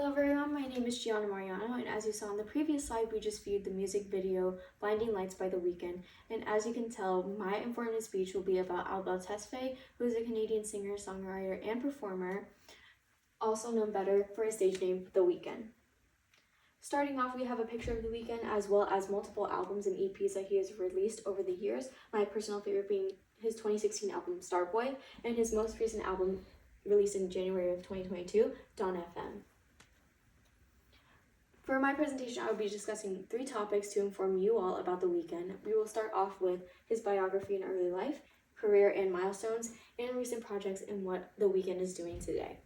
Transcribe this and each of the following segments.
Hello everyone, my name is Gianna Mariano, and as you saw in the previous slide, we just viewed the music video Blinding Lights by The WEEKND. And as you can tell, my informative speech will be about Albel Tesfaye, who is a Canadian singer, songwriter, and performer, also known better for his stage name, The WEEKND. Starting off, we have a picture of The WEEKND as well as multiple albums and EPs that he has released over the years, my personal favorite being his 2016 album Starboy, and his most recent album released in January of 2022, Dawn FM. For my presentation, I will be discussing 3 topics to inform you all about The WEEKND. We will start off with his biography and early life, career and milestones, and recent projects and what The WEEKND is doing today.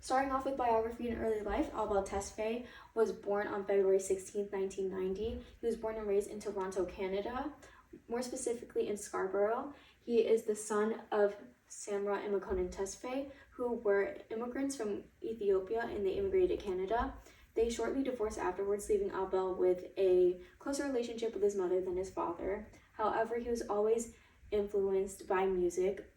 Starting off with biography and early life, Albel Tesfaye was born on February 16, 1990. He was born and raised in Toronto, Canada, more specifically in Scarborough. He is the son of Samra and Makonnen Tesfaye, who were immigrants from Ethiopia and they immigrated to Canada. They shortly divorced afterwards, leaving Albel with a closer relationship with his mother than his father. However, he was always influenced by music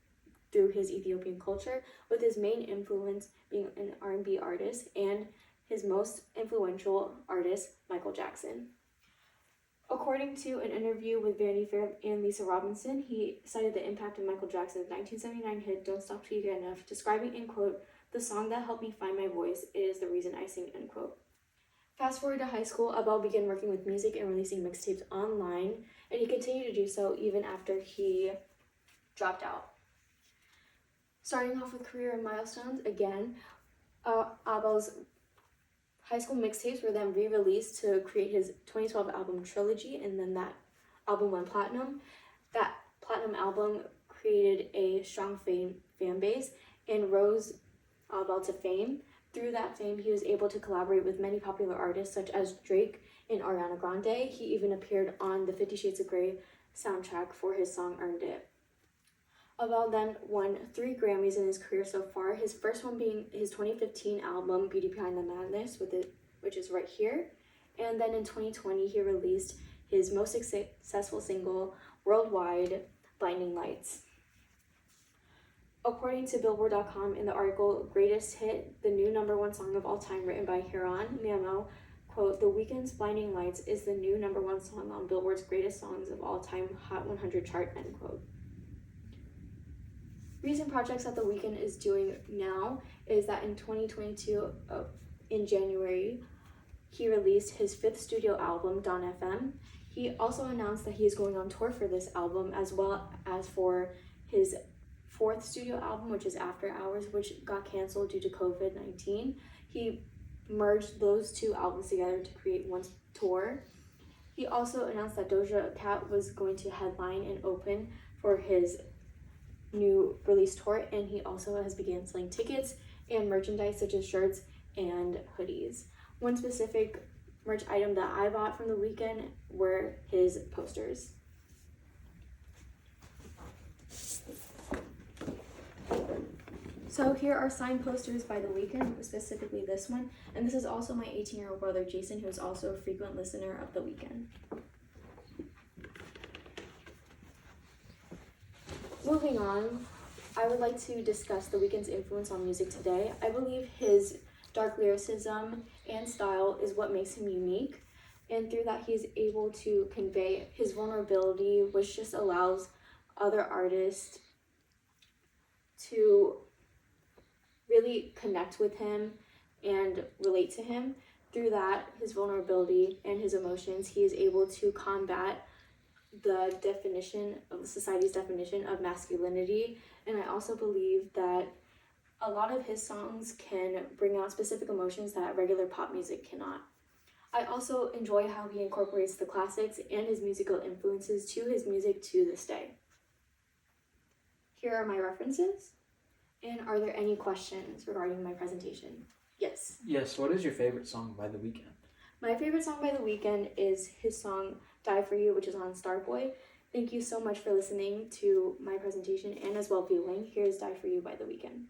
through his Ethiopian culture, with his main influence being an R&B artist and his most influential artist, Michael Jackson. According to an interview with Vanity Fair and Lisa Robinson, he cited the impact of Michael Jackson's 1979 hit Don't Stop Till You Get Enough, describing, in quote, "the song that helped me find my voice. It is the reason I sing," end quote. Fast forward to high school, Albel began working with music and releasing mixtapes online, and he continued to do so even after he dropped out. Starting off with career and milestones, again, Albel's high school mixtapes were then re-released to create his 2012 album Trilogy, and then that album went platinum. That platinum album created a strong fan base and rose Albel to fame. Through that fame, he was able to collaborate with many popular artists such as Drake and Ariana Grande. He even appeared on the 50 Shades of Grey soundtrack for his song Earned It. Albel then won 3 Grammys in his career so far, his first one being his 2015 album Beauty Behind the Madness, which is right here. And then in 2020, he released his most successful single worldwide, Blinding Lights. According to Billboard.com, in the article Greatest Hit, the new #1 song of all time written by Hiran Miano, quote, "The WEEKND's Blinding Lights is the new #1 song on Billboard's Greatest Songs of All Time Hot 100 chart," end quote. Recent projects that The WEEKND is doing now is that in 2022, in January, he released his 5th studio album, Dawn FM. He also announced that he is going on tour for this album, as well as for his 4th studio album, which is After Hours, which got canceled due to COVID-19. He merged those 2 albums together to create one tour. He also announced that Doja Cat was going to headline and open for his new release tour, and he also has begun selling tickets and merchandise such as shirts and hoodies. One specific merch item that I bought from The WEEKND were his posters. So here are signed posters by The WEEKND, specifically this one, and this is also my 18-year-old brother Jason, who is also a frequent listener of The WEEKND. Moving on, I would like to discuss The WEEKND's influence on music today. I believe his dark lyricism and style is what makes him unique, and through that he's able to convey his vulnerability, which just allows other artists to really connect with him and relate to him. Through that, his vulnerability and his emotions, he is able to combat the definition of society's definition of masculinity. And I also believe that a lot of his songs can bring out specific emotions that regular pop music cannot. I also enjoy how he incorporates the classics and his musical influences to his music to this day. Here are my references. And are there any questions regarding my presentation? Yes. Yes, what is your favorite song by The WEEKND? My favorite song by The WEEKND is his song Die For You, which is on Starboy. Thank you so much for listening to my presentation and as well viewing. Here's Die For You by The WEEKND.